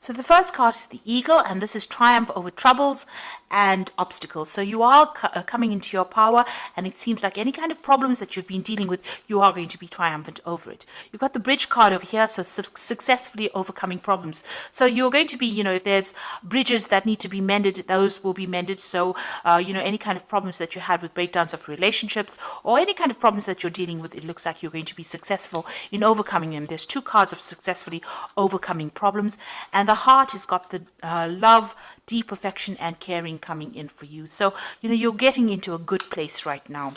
So the first card is the Eagle, and this is triumph over troubles and obstacles. So you are coming into your power, and it seems like any kind of problems that you've been dealing with, you are going to be triumphant over it. You've got the Bridge card over here, so successfully overcoming problems. So you're going to be, if there's bridges that need to be mended, those will be mended. So, any kind of problems that you had with breakdowns of relationships or any kind of problems that you're dealing with, it looks like you're going to be successful in overcoming them. There's two cards of successfully overcoming problems, and the Heart has got the love, deep affection and caring coming in for you. So, you're getting into a good place right now.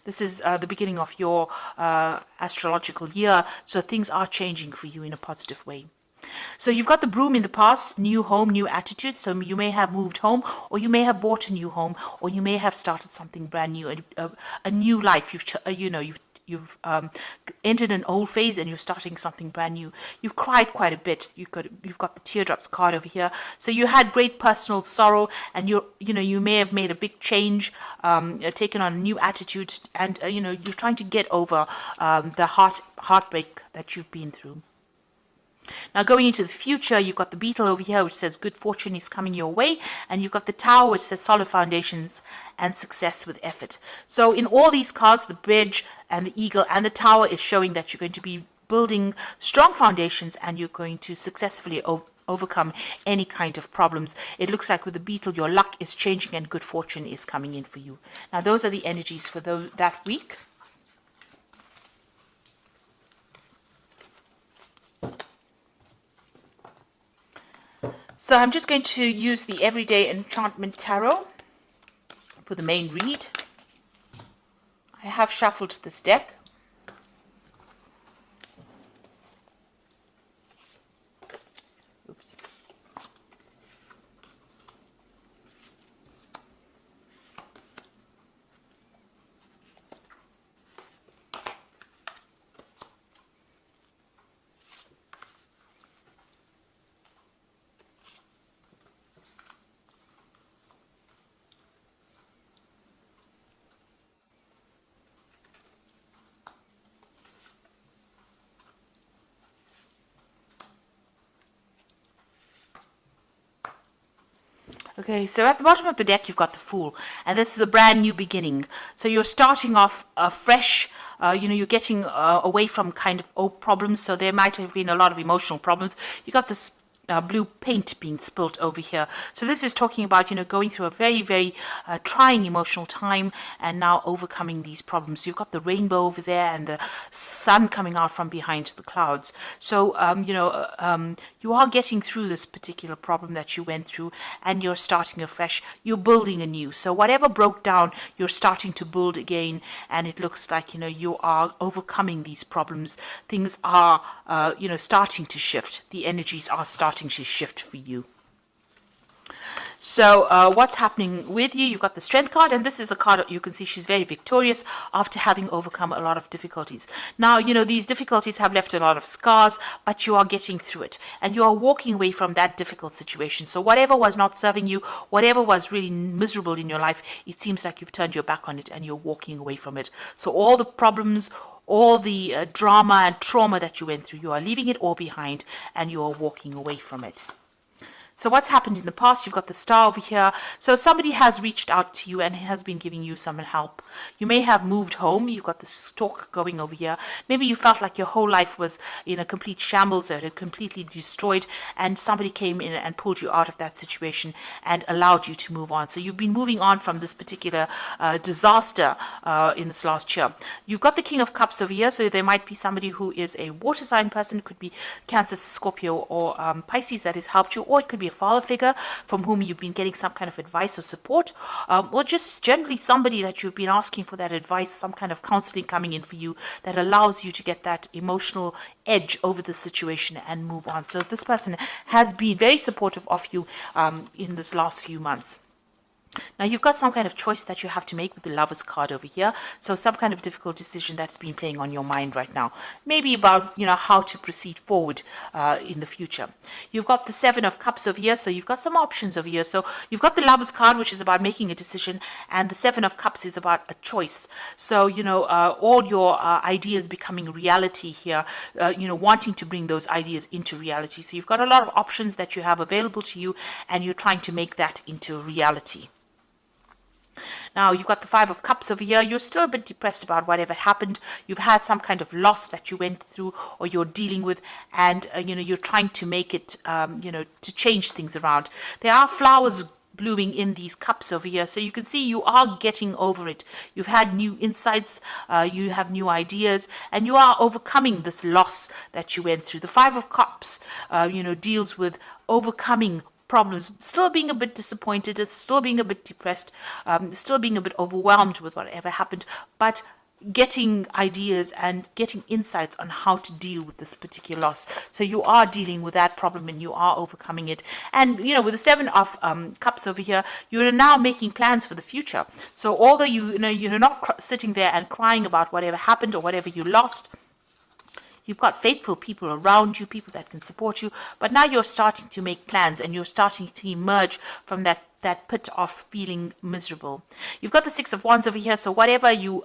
This is the beginning of your astrological year, so things are changing for you in a positive way. So you've got the Broom in the past, new home, new attitude. So you may have moved home, or you may have bought a new home, or you may have started something brand new, a new life. You've entered an old phase and you're starting something brand new. You've cried quite a bit. You've got the teardrops card over here. So you had great personal sorrow, and you may have made a big change, taken on a new attitude, and you're trying to get over the heartbreak that you've been through. Now going into the future, you've got the Beetle over here, which says good fortune is coming your way, and you've got the Tower, which says solid foundations and success with effort. So in all these cards, the Bridge and the Eagle and the Tower is showing that you're going to be building strong foundations, and you're going to successfully overcome any kind of problems. It looks like with the Beetle, your luck is changing and good fortune is coming in for you. Now those are the energies for that week. So I'm just going to use the Everyday Enchantment Tarot for the main read. I have shuffled this deck. Oops. Okay, so at the bottom of the deck, you've got the Fool, and this is a brand new beginning. So you're starting off fresh. You're getting away from kind of old problems. So there might have been a lot of emotional problems. You got this blue paint being spilt over here. So this is talking about, going through a very, very trying emotional time and now overcoming these problems. You've got the rainbow over there and the sun coming out from behind the clouds. So, you are getting through this particular problem that you went through, and you're starting afresh. You're building anew. So whatever broke down, you're starting to build again, and it looks like, you are overcoming these problems. Things are, starting to shift. The energies are starting to shift for you. So what's happening with you? You've got the Strength card, and this is a card that you can see she's very victorious after having overcome a lot of difficulties. Now, these difficulties have left a lot of scars, but you are getting through it, and you are walking away from that difficult situation. So whatever was not serving you, whatever was really miserable in your life, it seems like you've turned your back on it and you're walking away from it. So all the problems, all the drama and trauma that you went through, you are leaving it all behind and you are walking away from it. So what's happened in the past? You've got the Star over here. So somebody has reached out to you and has been giving you some help. You may have moved home. You've got the Stork going over here. Maybe you felt like your whole life was in a complete shambles, or it had completely destroyed, and somebody came in and pulled you out of that situation and allowed you to move on. So you've been moving on from this particular disaster in this last year. You've got the King of Cups over here. So there might be somebody who is a water sign person. It could be Cancer, Scorpio, or Pisces that has helped you, or it could be a father figure from whom you've been getting some kind of advice or support, or just generally somebody that you've been asking for that advice, some kind of counseling coming in for you that allows you to get that emotional edge over the situation and move on. So this person has been very supportive of you in this last few months. Now you've got some kind of choice that you have to make with the Lovers card over here. So some kind of difficult decision that's been playing on your mind right now. Maybe about, how to proceed forward in the future. You've got the Seven of Cups over here. So you've got some options over here. So you've got the Lovers card, which is about making a decision. And the Seven of Cups is about a choice. So, all your ideas becoming reality here, wanting to bring those ideas into reality. So you've got a lot of options that you have available to you, and you're trying to make that into reality. Now, you've got the Five of Cups over here. You're still a bit depressed about whatever happened. You've had some kind of loss that you went through or you're dealing with, and, you're trying to make it, to change things around. There are flowers blooming in these cups over here, so you can see you are getting over it. You've had new insights, you have new ideas, and you are overcoming this loss that you went through. The Five of Cups, deals with overcoming problems, still being a bit disappointed, still being a bit depressed, still being a bit overwhelmed with whatever happened, but getting ideas and getting insights on how to deal with this particular loss. So you are dealing with that problem and you are overcoming it. And, with the Seven of Cups over here, you're now making plans for the future. So although you're not sitting there and crying about whatever happened or whatever you lost, you've got faithful people around you, people that can support you, but now you're starting to make plans and you're starting to emerge from that pit of feeling miserable. You've got the Six of Wands over here, so whatever you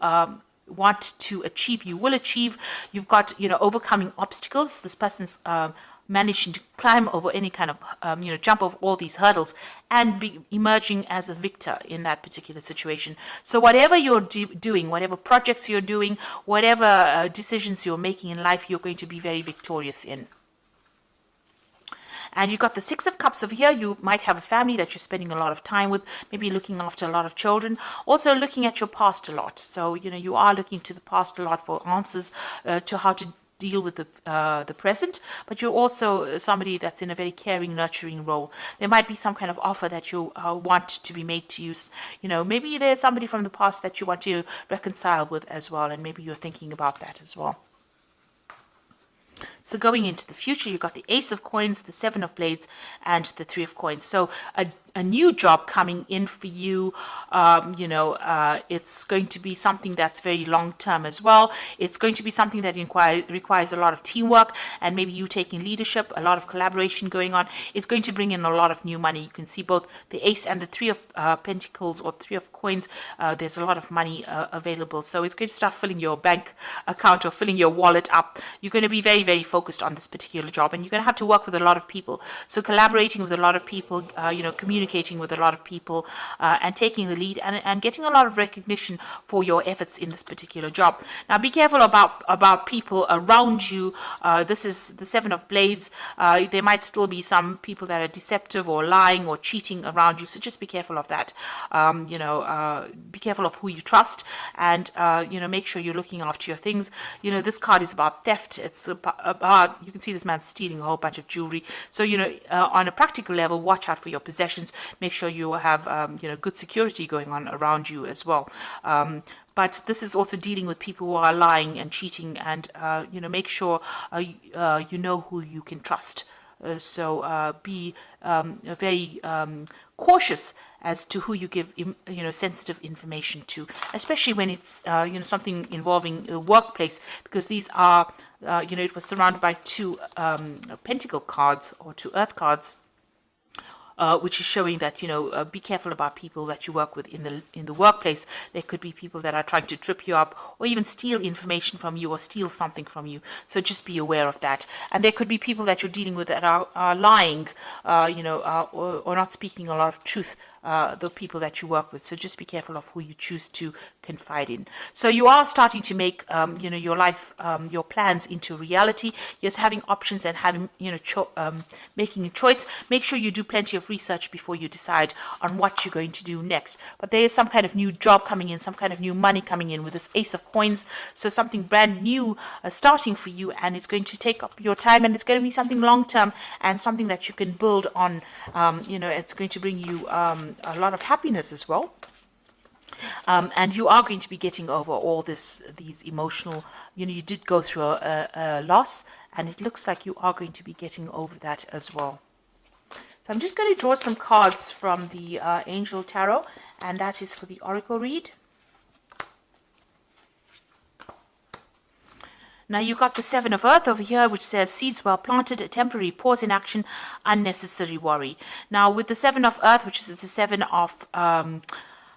want to achieve, you will achieve. You've got, overcoming obstacles. This person's managing to climb over any kind of, jump over all these hurdles and be emerging as a victor in that particular situation. So whatever you're doing, whatever projects you're doing, whatever decisions you're making in life, you're going to be very victorious in. And you've got the Six of Cups over here. You might have a family that you're spending a lot of time with, maybe looking after a lot of children, also looking at your past a lot. So, you are looking to the past a lot for answers to how to deal with the present, but you're also somebody that's in a very caring, nurturing role. There might be some kind of offer that you want to be made to you. Maybe there's somebody from the past that you want to reconcile with as well, and maybe you're thinking about that as well. So going into the future, you've got the Ace of Coins, the Seven of Blades, and the Three of Coins. So a new job coming in for you. It's going to be something that's very long term as well. It's going to be something that requires a lot of teamwork and maybe you taking leadership, a lot of collaboration going on. It's going to bring in a lot of new money. You can see both the Ace and the Three of Pentacles or Three of Coins. There's a lot of money available. So it's going to start filling your bank account or filling your wallet up. You're going to be very, very focused on this particular job, and you're going to have to work with a lot of people. So collaborating with a lot of people, communicating with a lot of people, and taking the lead and getting a lot of recognition for your efforts in this particular job. Now be careful about people around you. This is the Seven of Blades. There might still be some people that are deceptive or lying or cheating around you, so just be careful of that. Be careful of who you trust, and make sure you're looking after your things. This card is about theft. It's about, you can see this man stealing a whole bunch of jewelry. So on a practical level, watch out for your possessions. Make sure you have good security going on around you as well. But this is also dealing with people who are lying and cheating, and make sure you know who you can trust. So be very cautious as to who you give sensitive information to, especially when it's something involving a workplace, because these are it was surrounded by two pentacle cards or two earth cards. Which is showing that be careful about people that you work with in the workplace. There could be people that are trying to trip you up or even steal information from you or steal something from you. So just be aware of that. And there could be people that you're dealing with that are lying, or not speaking a lot of truth. The people that you work with. So just be careful of who you choose to confide in. So you are starting to make, your life, your plans into reality. Yes, having options and having, making a choice. Make sure you do plenty of research before you decide on what you're going to do next. But there is some kind of new job coming in, some kind of new money coming in with this Ace of Coins. So something brand new starting for you, and it's going to take up your time, and it's going to be something long term and something that you can build on. It's going to bring you a lot of happiness as well. And you are going to be getting over all these emotional, you did go through a loss, and it looks like you are going to be getting over that as well. So I'm just going to draw some cards from the Angel Tarot, And that is for the Oracle read. Now you got the Seven of Earth over here, which says seeds well planted, a temporary pause in action, unnecessary worry. Now with the Seven of Earth, which is the Seven of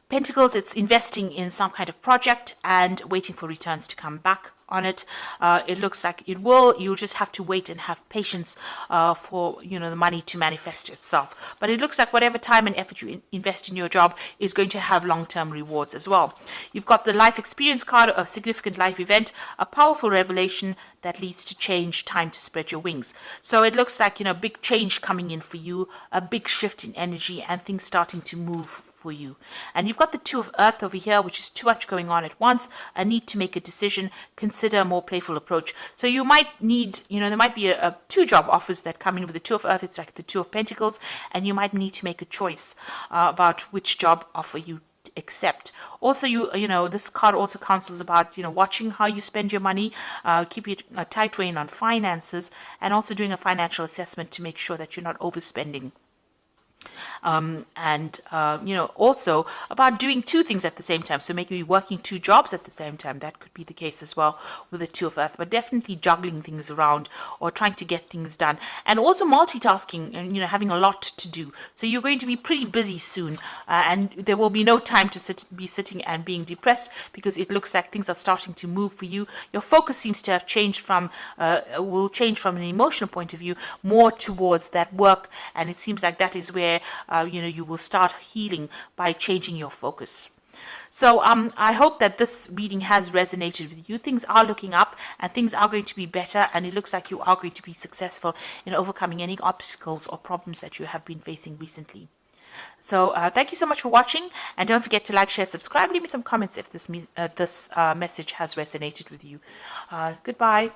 Pentacles, it's investing in some kind of project and waiting for returns to come back on it. It looks like it will. You'll just have to wait and have patience for the money to manifest itself. But it looks like whatever time and effort you invest in your job is going to have long-term rewards as well. You've got the life experience card, a significant life event, a powerful revelation that leads to change, time to spread your wings. So it looks like big change coming in for you, a big shift in energy, and things starting to move for you. And you've got the Two of Earth over here, which is too much going on at once, a need to make a decision, consider a more playful approach. So you might need, there might be a two job offers that come in with the Two of Earth. It's like the Two of Pentacles, and you might need to make a choice about which job offer you accept. Also, this card also counsels about watching how you spend your money, keeping a tight rein on finances, and also doing a financial assessment to make sure that you're not overspending. Also about doing two things at the same time. So maybe working two jobs at the same time. That could be the case as well with the Two of Earth, but definitely juggling things around or trying to get things done. And also multitasking and, having a lot to do. So you're going to be pretty busy soon, and there will be no time to be sitting and being depressed, because it looks like things are starting to move for you. Your focus seems to have changed will change from an emotional point of view more towards that work, and it seems like that is where you will start healing by changing your focus. So I hope that this reading has resonated with you. Things are looking up and things are going to be better, and it looks like you are going to be successful in overcoming any obstacles or problems that you have been facing recently. So thank you so much for watching, and don't forget to like, share, subscribe, leave me some comments if this message has resonated with you. Goodbye.